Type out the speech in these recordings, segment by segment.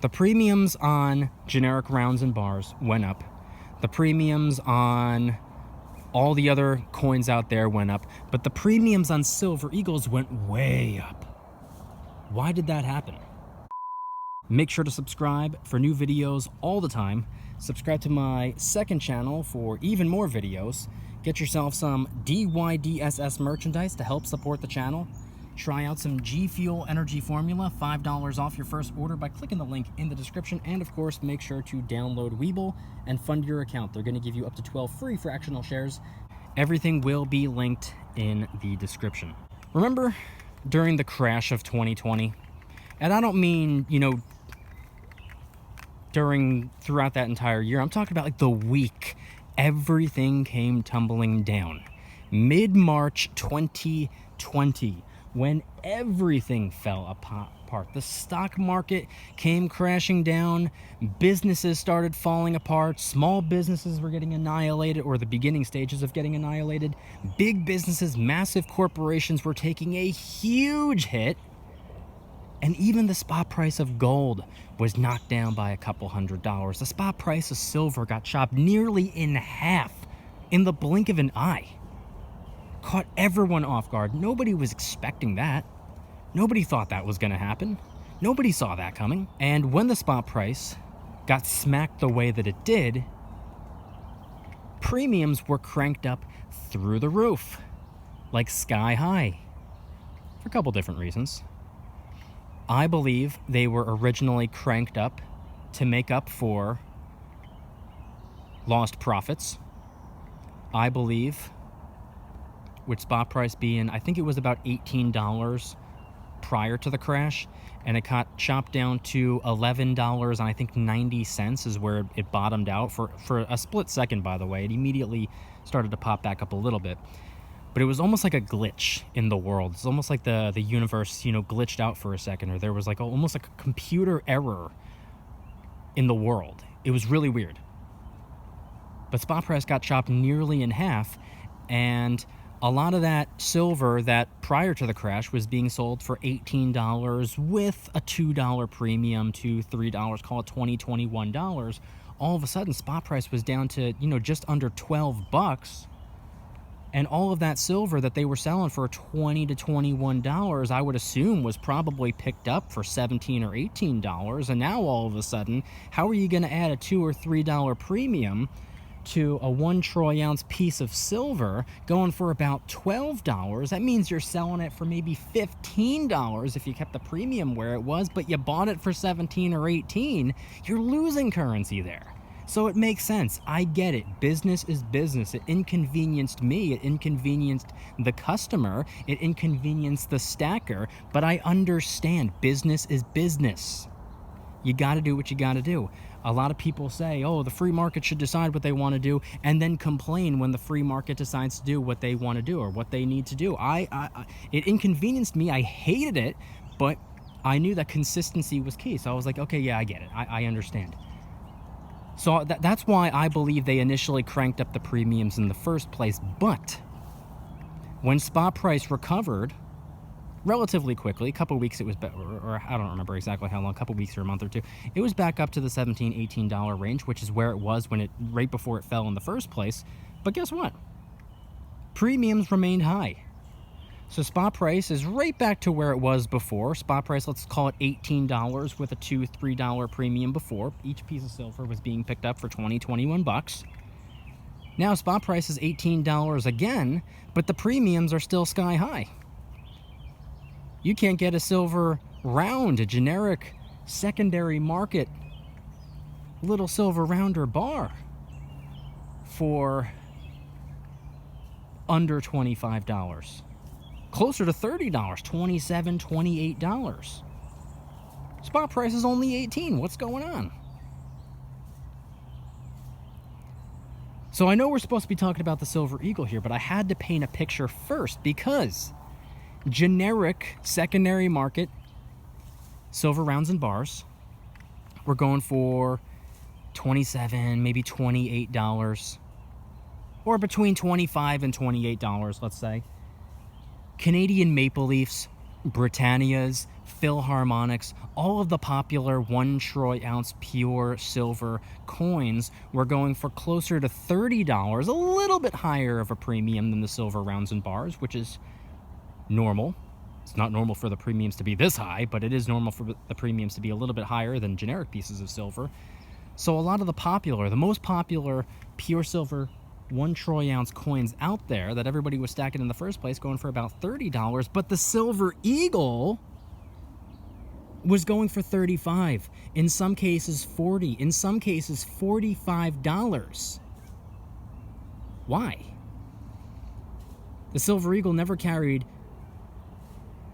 The premiums on generic rounds and bars went up. The premiums on all the other coins out there went up, but the premiums on Silver Eagles went way up. Why did that happen? Make sure to subscribe for new videos all the time. Subscribe to my second channel for even more videos. Get yourself some DYDSS merchandise to help support the channel. Try out some G Fuel Energy Formula, $5 off your first order by clicking the link in the description. And of course, make sure to download Webull and fund your account. They're going to give you up to 12 free fractional shares. Everything will be linked in the description. Remember during the crash of 2020? And I don't mean, throughout that entire year. I'm talking about like the week everything came tumbling down. Mid-March 2020. When everything fell apart. The stock market came crashing down, businesses started falling apart, small businesses were getting annihilated, or the beginning stages of getting annihilated. Big businesses, massive corporations were taking a huge hit, and even the spot price of gold was knocked down by a couple $100. The spot price of silver got chopped nearly in half in the blink of an eye. Caught everyone off guard. Nobody was expecting that. Nobody thought that was going to happen. Nobody saw that coming. And when the spot price got smacked the way that it did, premiums were cranked up through the roof, like sky high, for a couple different reasons. I believe they were originally cranked up to make up for lost profits. I believe, with spot price being, I think it was about $18 prior to the crash, and it got chopped down to $11 and I think 90 cents is where it bottomed out for a split second, by the way. It immediately started to pop back up a little bit. But it was almost like a glitch in the world. It's almost like the universe, glitched out for a second, or there was like almost like a computer error in the world. It was really weird. But spot price got chopped nearly in half, and a lot of that silver that prior to the crash was being sold for $18 with a $2 premium to $3, call it $20, $21. All of a sudden, spot price was down to, just under $12. And all of that silver that they were selling for $20 to $21, I would assume was probably picked up for $17 or $18. And now all of a sudden, how are you going to add a $2 or $3 premium to a 1 troy ounce piece of silver going for about $12? That means you're selling it for maybe $15 if you kept the premium where it was, but you bought it for 17 or 18. You're losing currency there. So it makes sense. I get it. Business is business. It inconvenienced me. It inconvenienced the customer. It inconvenienced the stacker. But I understand. Business is business. You got to do what you got to do. A lot of people say, oh, the free market should decide what they want to do, and then complain when the free market decides to do what they want to do or what they need to do. It inconvenienced me. I hated it, but I knew that consistency was key. So I was like, okay, yeah, I get it. I understand. So that's why I believe they initially cranked up the premiums in the first place. But when spot price recovered relatively quickly, a couple weeks it was, or I don't remember exactly how long, a couple weeks or a month or two, it was back up to the $17, $18 range, which is where it was right before it fell in the first place. But guess what? Premiums remained high. So spot price is right back to where it was before. Spot price, let's call it $18 with a $2, $3 premium before. Each piece of silver was being picked up for $20, $21. Now spot price is $18 again, but the premiums are still sky high. You can't get a silver round, a generic secondary market little silver round or bar for under $25. Closer to $30, $27, $28. Spot price is only $18. What's going on? So I know we're supposed to be talking about the Silver Eagle here, but I had to paint a picture first because generic secondary market silver rounds and bars were going for $27, maybe $28, or between $25 and $28, let's say. Canadian Maple Leafs Britannias, Philharmonics, all of the popular 1 troy ounce pure silver coins were going for closer to $30, a little bit higher of a premium than the silver rounds and bars, which is normal. It's not normal for the premiums to be this high, but it is normal for the premiums to be a little bit higher than generic pieces of silver. So a lot of the most popular pure silver 1 troy ounce coins out there that everybody was stacking in the first place going for about $30, but the Silver Eagle was going for $35, in some cases $40, in some cases $45. Why? The Silver Eagle never carried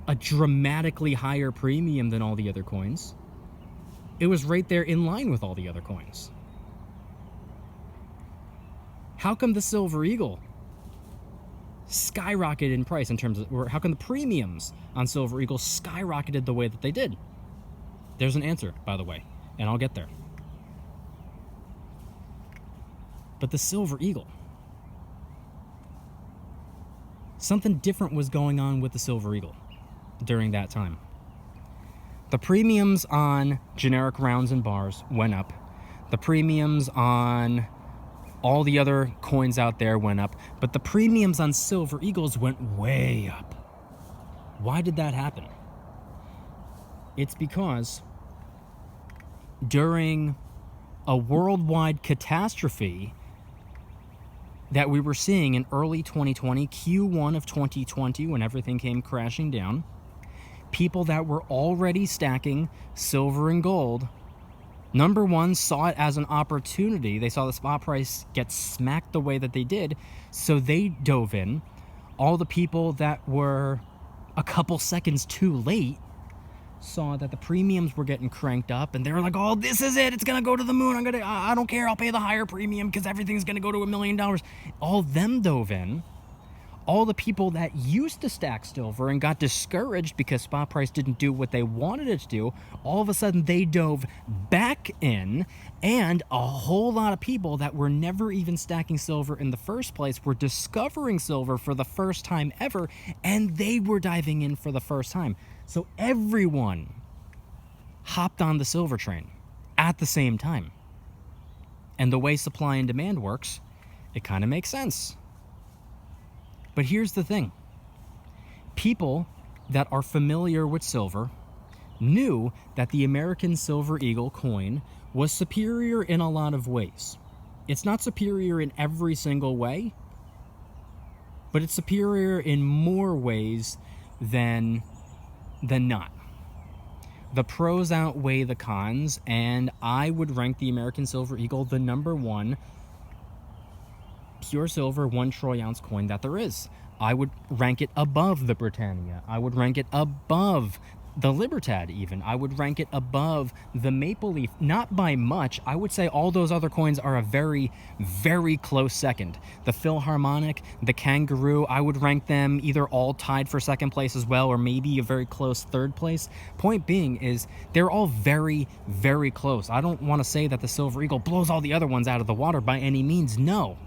a dramatically higher premium than all the other coins. It was right there in line with all the other coins. How come the Silver Eagle skyrocketed in price in terms of, or how come the premiums on Silver Eagle skyrocketed the way that they did? There's an answer, by the way, and I'll get there. But the Silver Eagle, something different was going on with the Silver Eagle during that time. The premiums on generic rounds and bars went up. The premiums on all the other coins out there went up, but the premiums on Silver Eagles went way up. Why did that happen? It's because during a worldwide catastrophe that we were seeing in early 2020, Q1 of 2020, when everything came crashing down, people that were already stacking silver and gold, number one, saw it as an opportunity. They saw the spot price get smacked the way that they did, so they dove in. All the people that were a couple seconds too late saw that the premiums were getting cranked up, and they were like, oh, this is it, it's gonna go to the moon, I don't care, I'll pay the higher premium because everything's gonna go to $1 million. All of them dove in. All the people that used to stack silver and got discouraged because spot price didn't do what they wanted it to do, all of a sudden they dove back in, and a whole lot of people that were never even stacking silver in the first place were discovering silver for the first time ever, and they were diving in for the first time. So everyone hopped on the silver train at the same time. And the way supply and demand works, it kind of makes sense. But here's the thing. People that are familiar with silver knew that the American Silver Eagle coin was superior in a lot of ways. It's not superior in every single way, but it's superior in more ways than not. The pros outweigh the cons, and I would rank the American Silver Eagle the number one pure silver 1 troy ounce coin that there is. I would rank it above the Britannia. I would rank it above the Libertad even. I would rank it above the Maple Leaf, not by much. I would say all those other coins are a very, very close second. The Philharmonic, the Kangaroo, I would rank them either all tied for second place as well, or maybe a very close third place. Point being is they're all very, very close. I don't want to say that the Silver Eagle blows all the other ones out of the water by any means, no.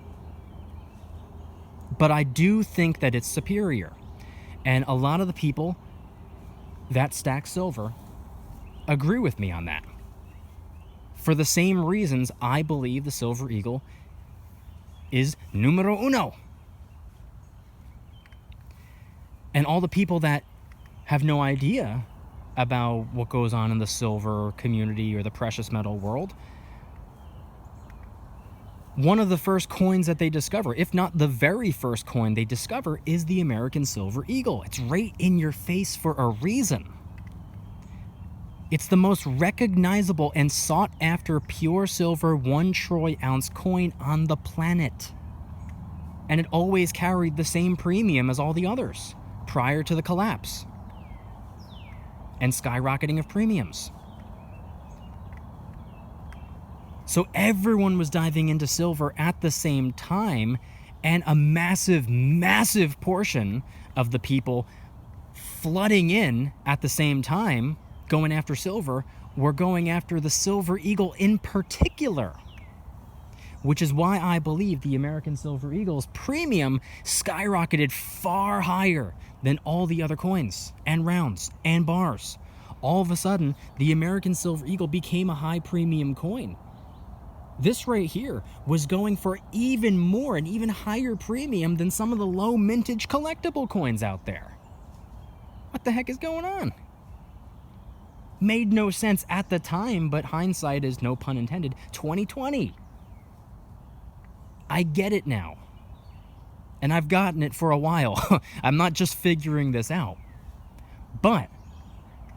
But I do think that it's superior. And a lot of the people that stack silver agree with me on that. For the same reasons, I believe the Silver Eagle is numero uno. And all the people that have no idea about what goes on in the silver community or the precious metal world, one of the first coins that they discover, if not the very first coin they discover, is the American Silver Eagle. It's right in your face for a reason. It's the most recognizable and sought after pure silver 1 troy ounce coin on the planet. And it always carried the same premium as all the others prior to the collapse and skyrocketing of premiums. So everyone was diving into silver at the same time, and a massive, massive portion of the people flooding in at the same time, going after silver, were going after the Silver Eagle in particular. which is why I believe the American Silver Eagle's premium skyrocketed far higher than all the other coins and rounds and bars. All of a sudden, the American Silver Eagle became a high premium coin. This right here was going for even more, an even higher premium than some of the low mintage collectible coins out there. What the heck is going on? Made no sense at the time, but hindsight is, no pun intended, 2020. I get it now. And I've gotten it for a while. I'm not just figuring this out. But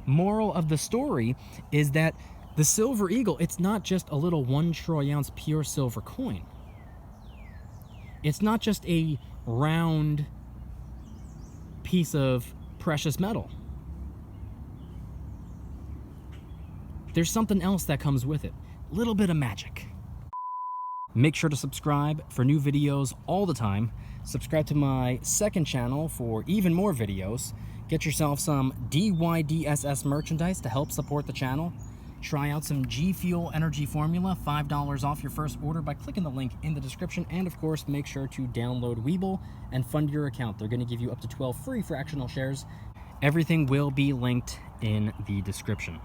moral of the story is that the Silver Eagle, it's not just a little 1 troy ounce pure silver coin. It's not just a round piece of precious metal. There's something else that comes with it. A little bit of magic. Make sure to subscribe for new videos all the time. Subscribe to my second channel for even more videos. Get yourself some DYDSS merchandise to help support the channel. Try out some G Fuel Energy Formula, $5 off your first order by clicking the link in the description. And of course, make sure to download Webull and fund your account. They're going to give you up to 12 free fractional shares. Everything will be linked in the description.